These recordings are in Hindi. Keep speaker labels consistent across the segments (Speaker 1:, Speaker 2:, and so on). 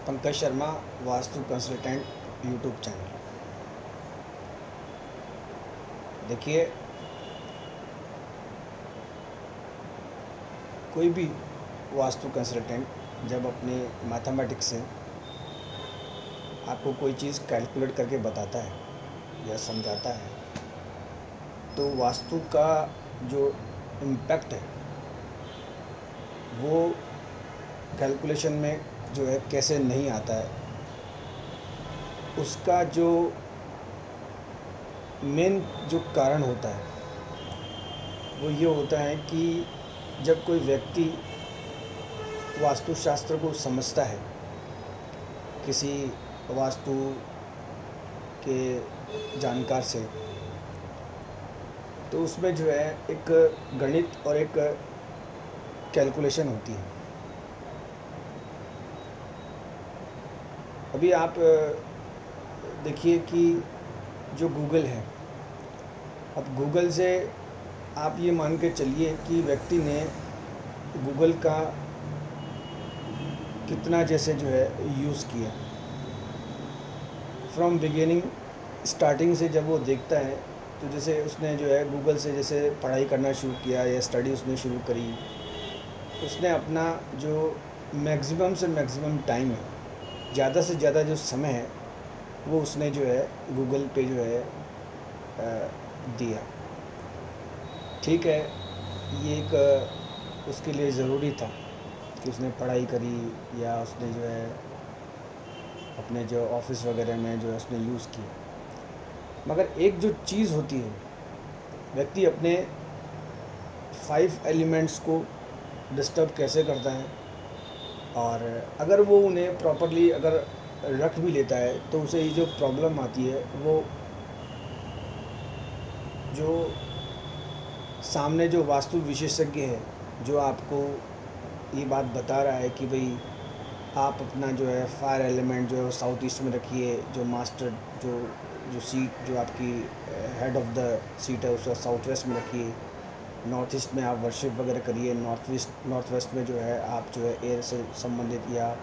Speaker 1: Pankaj Sharma, vastu consultant, YouTube channel. देखिए, कोई भी वास्तु कंसल्टेंट जब अपने मैथमेटिक्स से आपको कोई चीज़ कैलकुलेट करके बताता है या समझाता है, तो वास्तु का जो इम्पैक्ट है वो कैलकुलेशन में जो है कैसे नहीं आता है, उसका जो मेन जो कारण होता है वो ये होता है कि जब कोई व्यक्ति वास्तुशास्त्र को समझता है, किसी वास्तु के जानकार से, तो उसमें जो है एक गणित और एक कैलकुलेशन होती है। अभी आप देखिए कि जो गूगल है, अब गूगल से आप ये मान के चलिए कि व्यक्ति ने गूगल का कितना जैसे जो है यूज़ किया फ्रॉम बिगिनिंग, स्टार्टिंग से जब वो देखता है, तो जैसे उसने जो है गूगल से जैसे पढ़ाई करना शुरू किया या स्टडी उसने शुरू करी, उसने अपना जो मैक्सिमम से मैक्सिमम टाइम है, ज़्यादा से ज़्यादा जो समय है, वो उसने जो है गूगल पे जो है दिया। ठीक है, ये एक उसके लिए ज़रूरी था कि उसने पढ़ाई करी या उसने जो है अपने जो ऑफिस वगैरह में जो है उसने यूज़ किया। मगर एक जो चीज़ होती है, व्यक्ति अपने 5 एलिमेंट्स को डिस्टर्ब कैसे करता है, और अगर वो उन्हें प्रॉपरली अगर रख भी लेता है, तो उसे ये जो प्रॉब्लम आती है, वो जो सामने जो वास्तु विशेषज्ञ है, जो आपको ये बात बता रहा है कि भाई आप अपना जो है फायर एलिमेंट जो है साउथ ईस्ट में रखिए, जो मास्टर जो जो सीट जो आपकी हेड ऑफ द सीट है उसका साउथ वेस्ट में रखिए, नॉर्थ ईस्ट में आप वर्शिप वगैरह करिए, नॉर्थ वेस्ट में जो है आप जो है एयर से संबंधित या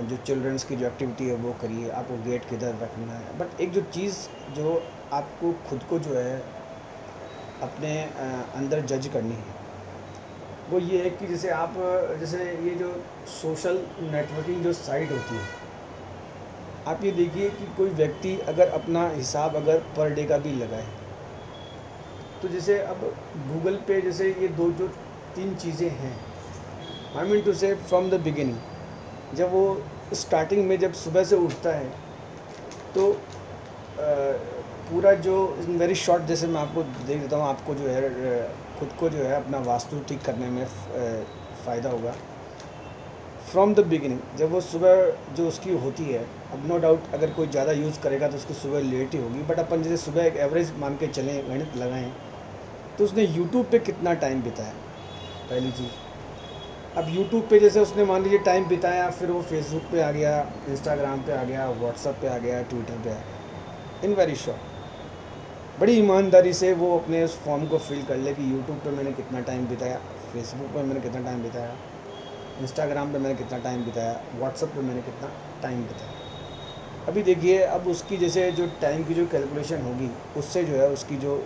Speaker 1: जो चिल्ड्रंस की जो एक्टिविटी है वो करिए, आपको गेट किधर रखना है। बट एक जो चीज़ जो आपको खुद को जो है अपने अंदर जज करनी है, वो ये है कि जैसे आप जैसे ये जो सोशल नेटवर्किंग जो साइट होती है, आप ये देखिए कि कोई व्यक्ति अगर अपना हिसाब अगर पर डे का भी लगाए, तो जैसे अब गूगल पे जैसे ये दो जो 3 चीज़ें हैं, आई मीन टू से फ्रॉम द बिगिनिंग, जब वो स्टार्टिंग में जब सुबह से उठता है, तो पूरा जो वेरी शॉर्ट जैसे मैं आपको देख देता हूँ, आपको जो है खुद को जो है अपना वास्तु ठीक करने में फ़ायदा होगा। फ्रॉम द बिगिनिंग जब वो सुबह जो उसकी होती है, अब नो डाउट अगर कोई ज़्यादा यूज़ करेगा तो उसकी सुबह लेट ही होगी, बट अपन जैसे सुबह एक एवरेज मान के चलें, गणित लगाएं, तो उसने यूट्यूब पे कितना टाइम बिताया, पहली चीज़। अब यूट्यूब पे जैसे उसने मान लीजिए टाइम बिताया, फिर वो फेसबुक पे आ गया, इंस्टाग्राम पे आ गया, व्हाट्सअप पे आ गया, ट्विटर पे आ गया, इन वेरी शॉर्ट। बड़ी ईमानदारी से वो अपने उस फॉर्म को फिल कर ले कि यूट्यूब पे मैंने कितना टाइम बिताया, फेसबुक पे मैंने कितना टाइम बिताया, इंस्टाग्राम पे मैंने कितना टाइम बिताया, व्हाट्सअप पे मैंने कितना टाइम बिताया। अभी देखिए, अब उसकी जैसे जो टाइम की जो कैलकुलेशन होगी, उससे जो है उसकी जो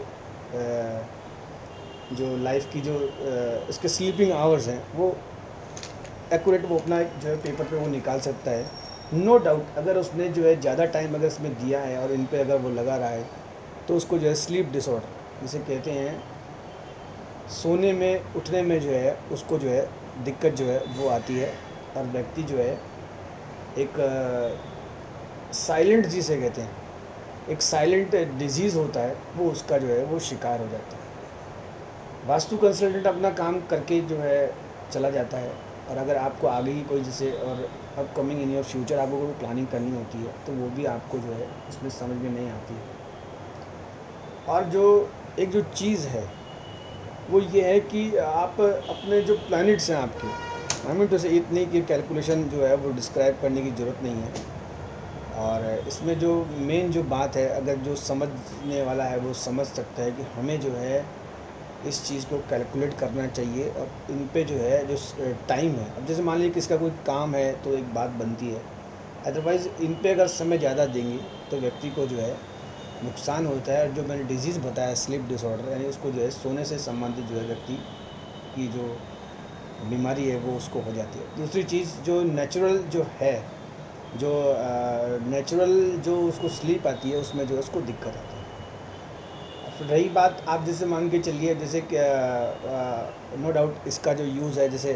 Speaker 1: लाइफ की जो उसके स्लीपिंग आवर्स हैं, वो एक्यूरेट वो अपना जो है पेपर पे वो निकाल सकता है। नो डाउट अगर उसने जो है ज़्यादा टाइम अगर इसमें दिया है और इन पे अगर वो लगा रहा है, तो उसको जो है स्लीप डिसऑर्डर जिसे कहते हैं, सोने में उठने में जो है उसको जो है दिक्कत जो है वो आती है, और व्यक्ति जो है एक साइलेंट जिसे कहते हैं, एक साइलेंट डिजीज़ होता है, वो उसका जो है वो शिकार हो जाता है। वास्तु कंसल्टेंट अपना काम करके जो है चला जाता है, और अगर आपको आगे ही कोई जैसे और अपकमिंग इन योर फ्यूचर आपको कोई प्लानिंग करनी होती है, तो वो भी आपको जो है उसमें समझ में नहीं आती है। और जो एक जो चीज़ है वो ये है कि आप अपने जो प्लैनेट्स हैं आपके, आई मीन तो से इतनी की कैलकुलेशन जो है वो डिस्क्राइब करने की ज़रूरत नहीं है। और इसमें जो मेन जो बात है, अगर जो समझने वाला है वो समझ सकता है कि हमें जो है इस चीज़ को कैलकुलेट करना चाहिए और इन पे जो है जो टाइम है, अब जैसे मान लीजिए किसका कोई काम है तो एक बात बनती है, अदरवाइज़ इन पे अगर समय ज़्यादा देंगे तो व्यक्ति को जो है नुकसान होता है। और जो मैंने डिजीज़ बताया स्लीप डिसऑर्डर, यानी उसको जो है सोने से संबंधित जो है व्यक्ति की जो बीमारी है वो उसको हो जाती है। दूसरी चीज़ जो नेचुरल जो है, जो नेचुरल जो उसको स्लीप आती है उसमें जो है उसको दिक्कत आती है। फिर रही बात, आप जैसे मान के चलिए जैसे कि नो डाउट इसका जो यूज़ है, जैसे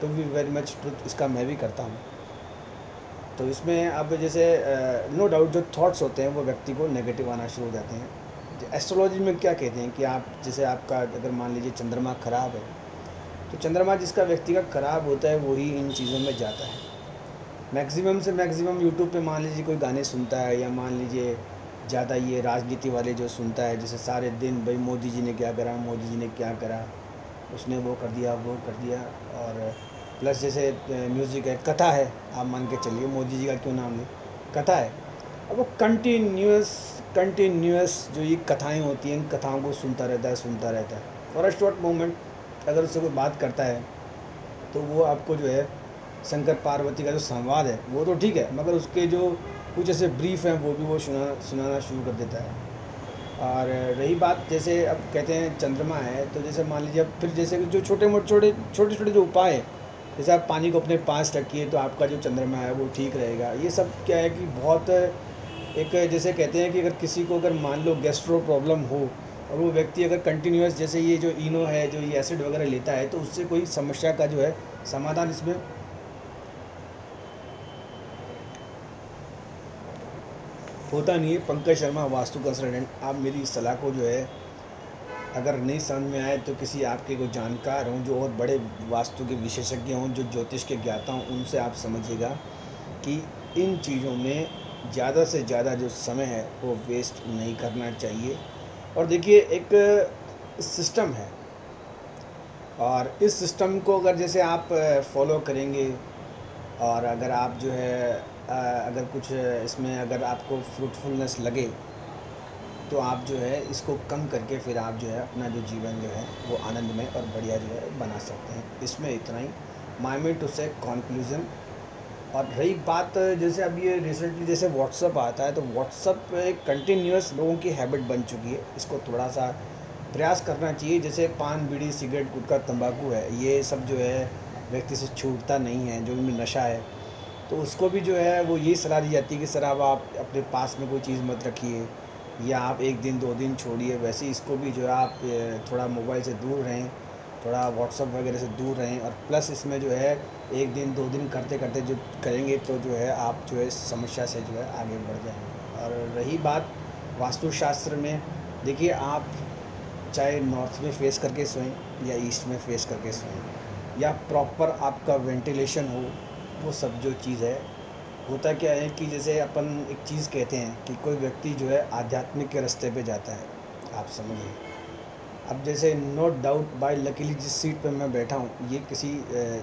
Speaker 1: to be very much truth इसका मैं भी करता हूँ। तो इसमें अब जैसे नो डाउट जो थॉट्स होते हैं वो व्यक्ति को नेगेटिव आना शुरू हो जाते हैं। एस्ट्रोलॉजी में क्या कहते हैं कि आप जैसे आपका अगर मान लीजिए चंद्रमा खराब है, तो चंद्रमा जिसका व्यक्ति का खराब होता है वही इन चीज़ों में जाता है। मैक्सिमम से मैक्सिमम यूट्यूब पे मान लीजिए कोई गाने सुनता है, या मान लीजिए ज़्यादा ये राजनीति वाले जो सुनता है, जैसे सारे दिन भाई मोदी जी ने क्या करा, मोदी जी ने क्या करा, उसने वो कर दिया वो कर दिया। और प्लस जैसे म्यूज़िक है, कथा है, आप मान के चलिए मोदी जी का क्यों नाम लें, कथा है। अब वो कंटिन्यूस जो ये कथाएं होती हैं, इन कथाओं को सुनता रहता है फॉर अ शॉर्ट मोमेंट। अगर उससे कोई बात करता है तो वो आपको जो है शंकर पार्वती का जो संवाद है वो तो ठीक है, मगर उसके जो कुछ ऐसे ब्रीफ हैं वो भी वो सुनाना शुरू कर देता है। और रही बात, जैसे अब कहते हैं चंद्रमा है, तो जैसे मान लीजिए अब फिर जैसे कि जो छोटे छोटे जो उपाय हैं, जैसे आप पानी को अपने पास रखिए तो आपका जो चंद्रमा है वो ठीक रहेगा। ये सब क्या है कि बहुत एक जैसे कहते हैं कि अगर किसी को अगर मान लो गैस्ट्रो प्रॉब्लम हो और वो व्यक्ति अगर कंटिन्यूस जैसे ये जो इनो है, जो ये एसिड वगैरह लेता है, तो उससे कोई समस्या का जो है समाधान इसमें होता नहीं है। पंकज शर्मा वास्तु कंसल्टेंट, आप मेरी इस सलाह को जो है अगर नहीं समझ में आए तो किसी आपके कोई जानकार हों जो और बड़े वास्तु के विशेषज्ञ हों, जो ज्योतिष के ज्ञाता हों, उनसे आप समझिएगा कि इन चीज़ों में ज़्यादा से ज़्यादा जो समय है वो वेस्ट नहीं करना चाहिए। और देखिए एक सिस्टम है, और इस सिस्टम को अगर जैसे आप फॉलो करेंगे, और अगर आप जो है अगर कुछ इसमें अगर आपको फ्रूटफुलनेस लगे तो आप जो है इसको कम करके फिर आप जो है अपना जो जीवन जो है वो आनंदमय और बढ़िया जो है बना सकते हैं। इसमें इतना ही माई टू से कंक्लूज़न। और रही बात, जैसे अब ये रिसेंटली जैसे व्हाट्सअप आता है, तो व्हाट्सअप एक कंटिन्यूस लोगों की हैबिट बन चुकी है। इसको थोड़ा सा प्रयास करना चाहिए। जैसे पान बीड़ी सिगरेट गुटखा तंबाकू है, ये सब जो है व्यक्ति से छूटता नहीं है, जो उनमें नशा है, तो उसको भी जो है वो यही सलाह दी जाती है कि सर अब आप अपने पास में कोई चीज़ मत रखिए, या आप एक दिन दो दिन छोड़िए। वैसे ही इसको भी जो है आप थोड़ा मोबाइल से दूर रहें, थोड़ा व्हाट्सअप वगैरह से दूर रहें। और प्लस इसमें जो है एक दिन दो दिन करते करते जो करेंगे तो जो है आप जो है इस समस्या से जो है आगे बढ़ जाएंगे। और रही बात वास्तुशास्त्र में, देखिए आप चाहे नॉर्थ में फेस करके सोएं या ईस्ट में फेस करके सोएं, या प्रॉपर आपका वेंटिलेशन हो, वो सब जो चीज़ है। होता क्या है कि जैसे अपन एक चीज़ कहते हैं कि कोई व्यक्ति जो है आध्यात्मिक के रास्ते पे जाता है, आप समझिए। अब जैसे नो डाउट बाय लकीली जिस सीट पे मैं बैठा हूँ ये किसी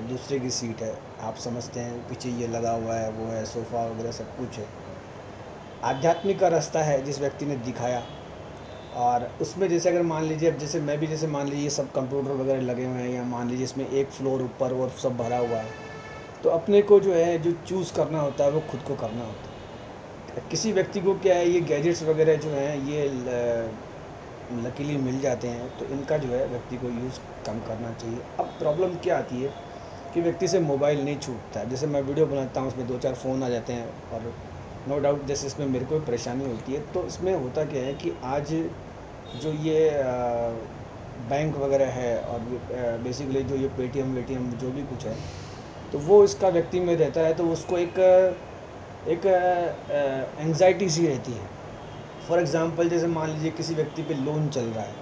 Speaker 1: दूसरे की सीट है, आप समझते हैं, पीछे ये लगा हुआ है, वो है सोफ़ा वगैरह सब कुछ है। आध्यात्मिक का रास्ता है जिस व्यक्ति ने दिखाया, और उसमें जैसे अगर मान लीजिए, अब जैसे मैं भी जैसे मान लीजिए सब कंप्यूटर वगैरह लगे हुए हैं, या मान लीजिए इसमें एक फ्लोर ऊपर और सब भरा हुआ है, तो अपने को जो है जो चूज़ करना होता है वो खुद को करना होता है। किसी व्यक्ति को क्या है, ये गैजेट्स वगैरह जो हैं ये लकीली मिल जाते हैं, तो इनका जो है व्यक्ति को यूज़ कम करना चाहिए। अब प्रॉब्लम क्या आती है कि व्यक्ति से मोबाइल नहीं छूटता है। जैसे मैं वीडियो बनाता हूँ उसमें दो चार फ़ोन आ जाते हैं, और नो डाउट जैसे इसमें मेरे को परेशानी होती है। तो इसमें होता क्या है कि आज जो ये बैंक वगैरह है, और बेसिकली जो ये पेटीएम वेटीएम जो भी कुछ है, तो वो इसका व्यक्ति में रहता है, तो उसको एक एंग्जाइटी सी रहती है। फॉर एग्ज़ाम्पल जैसे मान लीजिए किसी व्यक्ति पे लोन चल रहा है,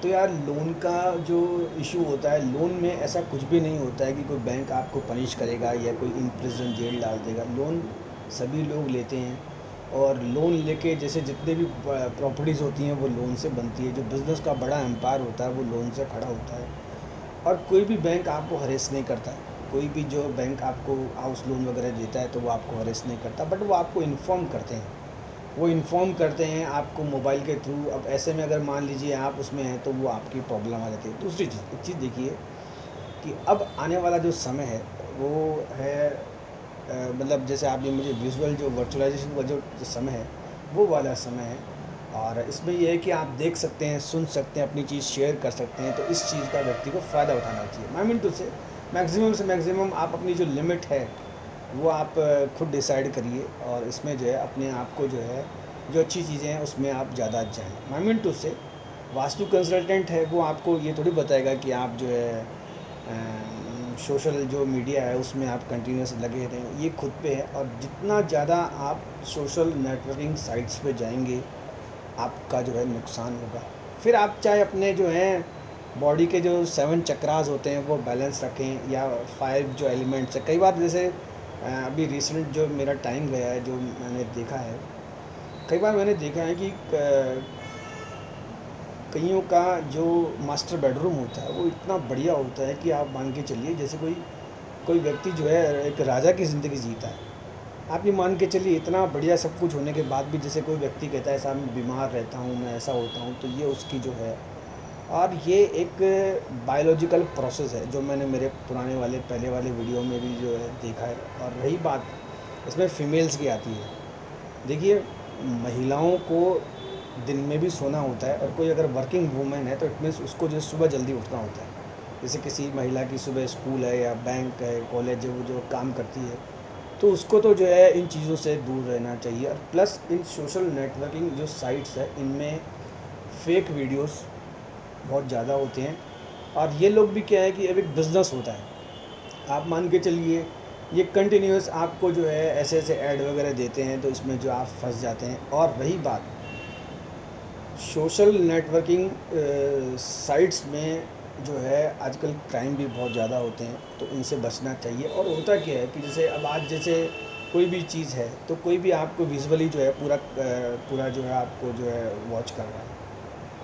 Speaker 1: तो यार लोन का जो इशू होता है, लोन में ऐसा कुछ भी नहीं होता है कि कोई बैंक आपको पनिश करेगा या कोई इन प्रिजन जेल डाल देगा। लोन सभी लोग लेते हैं, और लोन लेके जैसे जितने भी प्रॉपर्टीज़ होती हैं वो लोन से बनती है। जो बिज़नेस का बड़ा एम्पायर होता है वो लोन से खड़ा होता है, और कोई भी बैंक आपको हरेस नहीं करता। कोई भी जो बैंक आपको हाउस लोन वगैरह देता है तो वो आपको हरेस नहीं करता, बट वो आपको इन्फॉर्म करते हैं वो इन्फॉर्म करते हैं आपको मोबाइल के थ्रू। अब ऐसे में अगर मान लीजिए आप उसमें हैं तो वो आपकी प्रॉब्लम आ जाती है। दूसरी चीज़, एक चीज़ देखिए कि अब आने वाला जो समय है वो है मतलब जैसे आपने मुझे विजुअल जो वर्चुअलाइजेशन का जो समय है वो वाला समय है। और इसमें ये है कि आप देख सकते हैं, सुन सकते हैं, अपनी चीज़ शेयर कर सकते हैं। तो इस चीज़ का व्यक्ति को फ़ायदा उठाना चाहिए। आई मीन टू से मैक्सिमम से मैक्सिमम आप अपनी जो लिमिट है वो आप खुद डिसाइड करिए। और इसमें जो है अपने आप को जो है जो अच्छी चीज़ें हैं उसमें आप ज़्यादा जाएँ। आई मीन टू से वास्तु कंसल्टेंट है वो आपको ये थोड़ी बताएगा कि आप जो है सोशल जो मीडिया है उसमें आप कंटिन्यूस लगे रहें। ये खुद पे है। और जितना ज़्यादा आप सोशल नेटवर्किंग साइट्स पे जाएंगे आपका जो है नुकसान होगा। फिर आप चाहे अपने जो हैं बॉडी के जो 7 चक्रास होते हैं वो बैलेंस रखें, या 5 जो एलिमेंट्स है। कई बार जैसे अभी रिसेंट जो मेरा टाइम गया है, जो मैंने देखा है, कई बार मैंने देखा है कि कईयों का जो मास्टर बेडरूम होता है वो इतना बढ़िया होता है कि आप मान के चलिए जैसे कोई कोई व्यक्ति जो है एक राजा की ज़िंदगी जीता है। आप ये मान के चलिए इतना बढ़िया सब कुछ होने के बाद भी जैसे कोई व्यक्ति कहता है साहब मैं बीमार रहता हूँ, मैं ऐसा होता हूँ, तो ये उसकी जो है। और ये एक बायोलॉजिकल प्रोसेस है जो मैंने मेरे पुराने वाले पहले वाले वीडियो में भी जो है देखा है। और रही बात इसमें फीमेल्स की आती है, देखिए महिलाओं को दिन में भी सोना होता है। और कोई अगर वर्किंग वूमेन है तो इट मीन्स उसको जो है सुबह जल्दी उठना होता है। जैसे किसी महिला की सुबह स्कूल है या बैंक है, कॉलेज है, वो जो काम करती है, तो उसको तो जो है इन चीज़ों से दूर रहना चाहिए। और प्लस इन सोशल नेटवर्किंग जो साइट्स है इनमें फेक वीडियोस बहुत ज़्यादा होते हैं। और ये लोग भी क्या है कि अब एक बिज़नेस होता है। आप मान के चलिए ये कंटिन्यूस आपको जो है ऐसे ऐसे ऐड वगैरह देते हैं, तो इसमें जो आप फंस जाते हैं। और रही बात सोशल नेटवर्किंग साइट्स में जो है आजकल क्राइम भी बहुत ज़्यादा होते हैं, तो इनसे बचना चाहिए। और होता क्या है कि जैसे अब आज जैसे कोई भी चीज़ है तो कोई भी आपको विजुअली जो है पूरा जो है आपको जो है वॉच कर रहा है।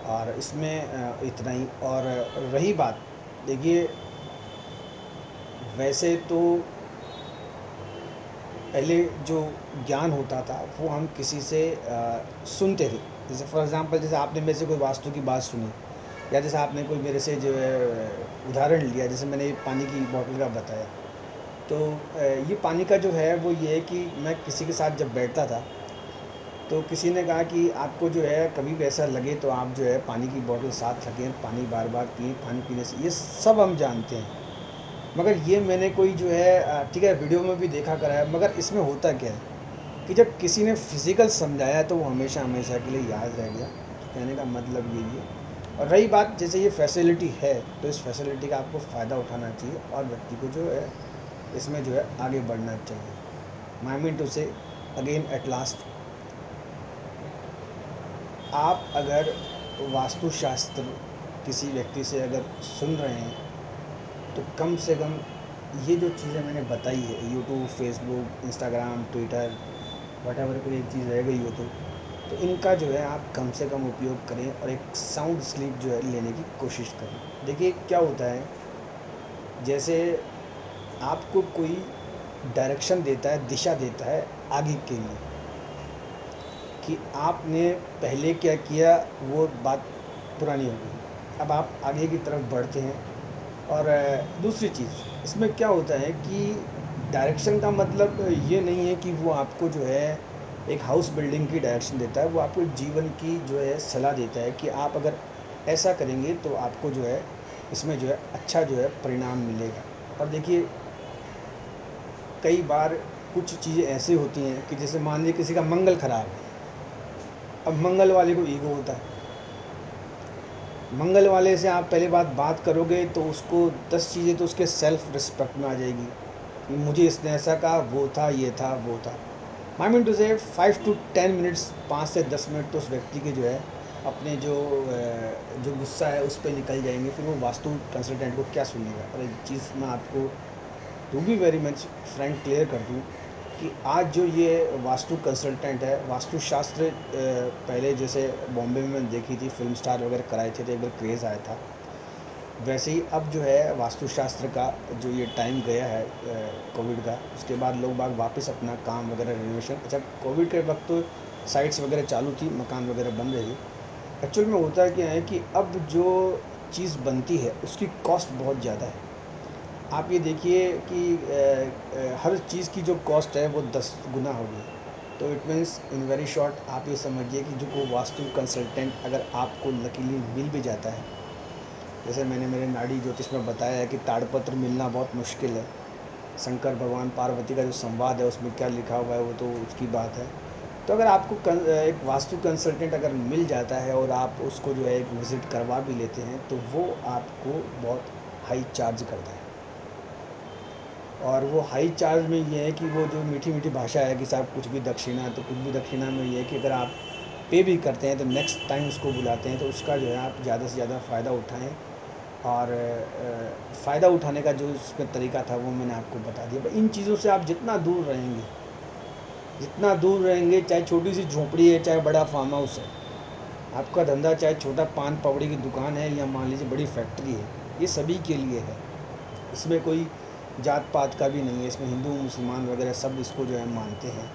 Speaker 1: और इसमें इतना ही। और रही बात देखिए वैसे तो पहले जो ज्ञान होता था वो हम किसी से सुनते थे। जैसे फॉर एग्ज़ाम्पल जैसे आपने मेरे से कोई वास्तु की बात सुनी, या जैसे आपने कोई मेरे से जो है उदाहरण लिया, जैसे मैंने पानी की बॉटल का बताया। तो ये पानी का जो है वो ये है कि मैं किसी के साथ जब बैठता था तो किसी ने कहा कि आपको जो है कभी भी ऐसा लगे तो आप जो है पानी की बॉटल साथ रखें, पानी बार बार पिएँ, पानी पीने से ये सब हम जानते हैं। मगर ये मैंने कोई जो है ठीक है वीडियो में भी देखा करा है। मगर इसमें होता क्या है कि जब किसी ने फिज़िकल समझाया तो वो हमेशा हमेशा के लिए याद रह गया। तो कहने का मतलब यही है। और रही बात जैसे ये फैसिलिटी है तो इस फैसिलिटी का आपको फ़ायदा उठाना चाहिए और व्यक्ति को जो है इसमें जो है आगे बढ़ना चाहिए। माई मीन टू से अगेन एट लास्ट, आप अगर वास्तुशास्त्र किसी व्यक्ति से अगर सुन रहे हैं तो कम से कम ये जो चीज़ें मैंने बताई है YouTube, Facebook, Instagram, Twitter, whatever कोई एक चीज़ रह गई हो तो इनका जो है आप कम से कम उपयोग करें और एक साउंड स्लीप जो है लेने की कोशिश करें। देखिए क्या होता है, जैसे आपको कोई डायरेक्शन देता है, दिशा देता है आगे के लिए कि आपने पहले क्या किया वो बात पुरानी हो गई, अब आप आगे की तरफ बढ़ते हैं। और दूसरी चीज़ इसमें क्या होता है कि डायरेक्शन का मतलब ये नहीं है कि वो आपको जो है एक हाउस बिल्डिंग की डायरेक्शन देता है, वो आपको जीवन की जो है सलाह देता है कि आप अगर ऐसा करेंगे तो आपको जो है इसमें जो है अच्छा जो है परिणाम मिलेगा। और देखिए कई बार कुछ चीज़ें ऐसी होती हैं कि जैसे मान लीजिए किसी का मंगल खराब है, अब मंगल वाले को ईगो होता है। मंगल वाले से आप पहले बात करोगे तो उसको 10 चीज़ें तो उसके सेल्फ रिस्पेक्ट में आ जाएगी कि मुझे इसने ऐसा कहा, वो था, ये था, वो था। आई मीन टू से 5 to 10 मिनट्स, 5 से 10 मिनट तो उस व्यक्ति के जो है अपने जो गुस्सा है उस पर निकल जाएंगे। फिर वो वास्तु कंसल्टेंट को क्या सुनेगा। और एक चीज़ मैं आपको to be very much frank clear कर दूँ कि आज जो ये वास्तु कंसल्टेंट है, वास्तुशास्त्र पहले जैसे बॉम्बे में मैंने देखी थी, फिल्म स्टार वगैरह कराए थे तो एक बार क्रेज़ आया था, वैसे ही अब जो है वास्तुशास्त्र का जो ये टाइम गया है कोविड का, उसके बाद लोग बाग वापस अपना काम वगैरह रिनोवेशन। अच्छा कोविड के वक्त तो साइट्स वगैरह चालू थी, मकान वगैरह बन रहे थे। एक्चुअल में होता क्या है कि अब जो चीज़ बनती है उसकी कॉस्ट बहुत ज़्यादा है। आप ये देखिए कि हर चीज़ की जो कॉस्ट है वो 10 गुना हो गई। तो it means in very short आप ये समझिए कि जो को वास्तु कंसल्टेंट अगर आपको लकीली मिल भी जाता है, जैसे मैंने मेरे नाड़ी ज्योतिष में बताया है कि ताड़पत्र मिलना बहुत मुश्किल है। शंकर भगवान पार्वती का जो संवाद है उसमें क्या लिखा हुआ है वो तो उसकी बात है। तो अगर आपको एक वास्तु कंसल्टेंट अगर मिल जाता है और आप उसको जो है एक विज़िट करवा भी लेते हैं तो वो आपको बहुत हाई चार्ज करता है। और वो हाई चार्ज में ये है कि वो जो मीठी मीठी भाषा है कि साहब कुछ भी दक्षिणा, तो कुछ भी दक्षिणा में ये है कि अगर आप पे भी करते हैं तो नेक्स्ट टाइम उसको बुलाते हैं तो उसका जो है आप ज़्यादा से ज़्यादा फ़ायदा उठाएं। और फ़ायदा उठाने का जो उसमें तरीका था वो मैंने आपको बता दिया। भाई इन चीज़ों से आप जितना दूर रहेंगे, चाहे छोटी सी झोपड़ी है चाहे बड़ा फार्म हाउस है, आपका धंधा चाहे छोटा पान पकौड़ी की दुकान है या मान लीजिए बड़ी फैक्ट्री है, ये सभी के लिए है। इसमें कोई जात पात का भी नहीं है, इसमें हिंदू मुसलमान वगैरह सब इसको जो है मानते हैं।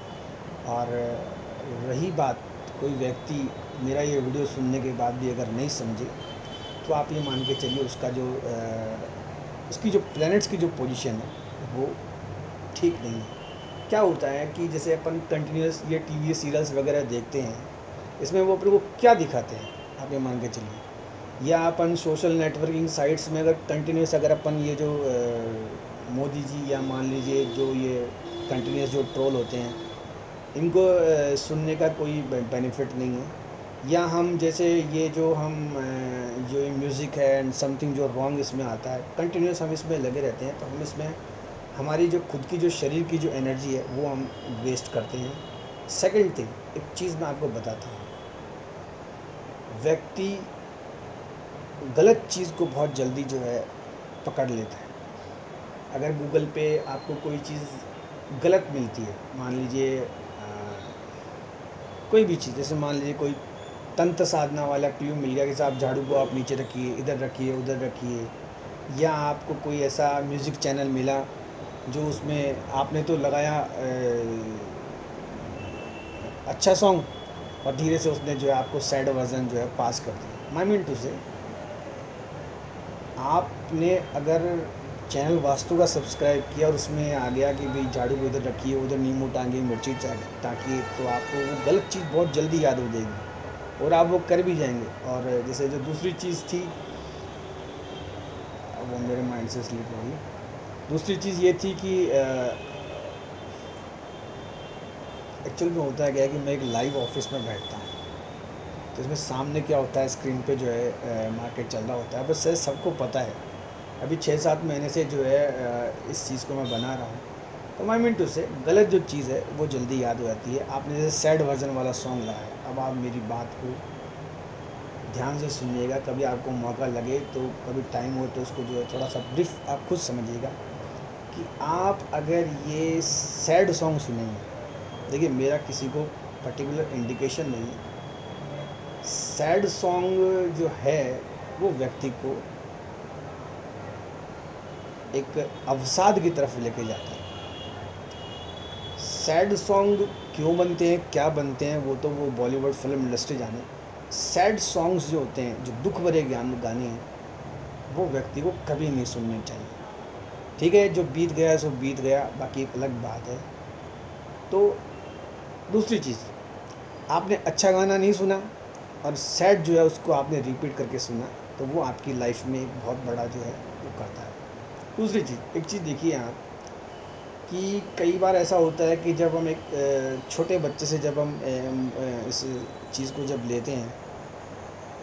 Speaker 1: और रही बात कोई व्यक्ति मेरा ये वीडियो सुनने के बाद भी अगर नहीं समझे तो आप ये मान के चलिए उसका जो उसकी जो प्लैनेट्स की जो पोजीशन है वो ठीक नहीं है। क्या होता है कि जैसे अपन कंटिन्यूस ये टीवी सीरियल्स वगैरह देखते हैं, इसमें वो अपने को क्या दिखाते हैं आप ये मान के चलिए, या अपन सोशल नेटवर्किंग साइट्स में अगर कंटिन्यूस अगर अपन ये जो मोदी जी या मान लीजिए जो ये कंटिन्यूस जो ट्रोल होते हैं इनको सुनने का कोई बेनिफिट नहीं है। या हम जैसे ये जो हम जो ये म्यूज़िक है एंड समथिंग जो रॉन्ग इसमें आता है कंटिन्यूस हम इसमें लगे रहते हैं तो हम इसमें हमारी जो खुद की जो शरीर की जो एनर्जी है वो हम वेस्ट करते हैं। सेकंड थिंग, एक चीज़ मैं आपको बताता हूँ, व्यक्ति गलत चीज़ को बहुत जल्दी जो है पकड़ लेता है। अगर गूगल पे आपको कोई चीज़ गलत मिलती है, मान लीजिए कोई भी चीज़, जैसे मान लीजिए कोई तंत्र साधना वाला क्लू मिल गया कि साहब झाड़ू को आप नीचे रखिए, इधर रखिए, उधर रखिए, या आपको कोई ऐसा म्यूज़िक चैनल मिला जो उसमें आपने तो लगाया अच्छा सॉन्ग और धीरे से उसने जो है आपको सैड वर्जन जो है पास कर दिया। माई मीन टू से आपने अगर चैनल वास्तु का सब्सक्राइब किया और उसमें आ गया कि भाई झाड़ू को इधर रखिए, उधर नींबू टांगिए, मिर्ची टाँकिए, तो आपको वो गलत चीज़ बहुत जल्दी याद हो जाएगी और आप वो कर भी जाएंगे। और जैसे जो दूसरी चीज़ थी वो मेरे माइंड से स्लिप हो गई। दूसरी चीज़ ये थी कि एक्चुअल में होता है क्या है कि मैं एक लाइव ऑफिस में बैठता हूँ तो इसमें सामने क्या होता है स्क्रीन पे जो है मार्केट चल रहा होता है, बस सबको पता है। अभी 6-7 महीने से जो है इस चीज़ को मैं बना रहा हूँ, तो माई मीन टू से गलत जो चीज़ है वो जल्दी याद हो जाती है। आपने जैसे सैड वर्जन वाला सॉन्ग लगाया, अब आप मेरी बात को ध्यान से सुनिएगा, कभी आपको मौका लगे तो कभी टाइम हो तो उसको जो है थोड़ा सा ब्रीफ आप खुद समझिएगा कि आप अगर ये सैड सॉन्ग सुनेंगे, देखिए मेरा किसी को पर्टिकुलर इंडिकेशन नहीं है, सैड सॉन्ग जो है वो व्यक्ति को एक अवसाद की तरफ लेके जाता है। सैड सॉन्ग क्यों बनते हैं, क्या बनते हैं, वो तो वो बॉलीवुड फिल्म इंडस्ट्री जाने। सैड सॉन्ग्स जो होते हैं, जो दुख भरे गाने हैं, वो व्यक्ति को कभी नहीं सुनने चाहिए। ठीक है, जो बीत गया सो बीत गया, बाकी एक अलग बात है। तो दूसरी चीज़, आपने अच्छा गाना नहीं सुना और सैड जो है उसको आपने रिपीट करके सुना, तो वो आपकी लाइफ में एक बहुत बड़ा जो है वो करता है। दूसरी चीज़, एक चीज़ देखिए आप कि कई बार ऐसा होता है कि जब हम एक छोटे बच्चे से जब हम इस चीज़ को जब लेते हैं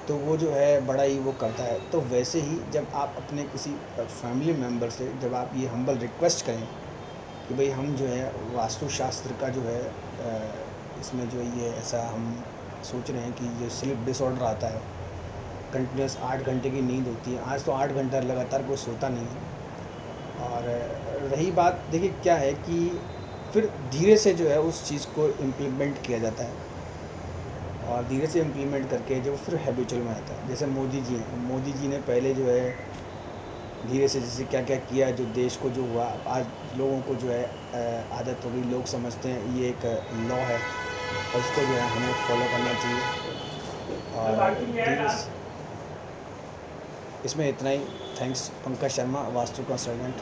Speaker 1: तो वो जो है बड़ा ही वो करता है। तो वैसे ही जब आप अपने किसी फैमिली मेम्बर से जब आप ये हम्बल रिक्वेस्ट करें कि भाई हम जो है वास्तुशास्त्र का जो है इसमें जो ये ऐसा हम सोच रहे हैं कि जो स्लीप डिसऑर्डर आता है, कंटिन्यूस 8 घंटे की नींद होती है, आज तो 8 घंटा लगातार कोई सोता नहीं है। और रही बात, देखिए क्या है कि फिर धीरे से जो है उस चीज़ को इम्प्लीमेंट किया जाता है और धीरे से इम्प्लीमेंट करके जब फिर हैबिचुअल में आता है। जैसे मोदी जी हैं, मोदी जी ने पहले जो है धीरे से जैसे क्या क्या किया, जो देश को जो हुआ, आज लोगों को जो है आदत हो गई, लोग समझते हैं ये एक लॉ है और इसको जो है हमें फॉलो करना चाहिए। और प्लीज़ इसमें इतना ही। Thanks, Pankaj Sharma, vastu consultant.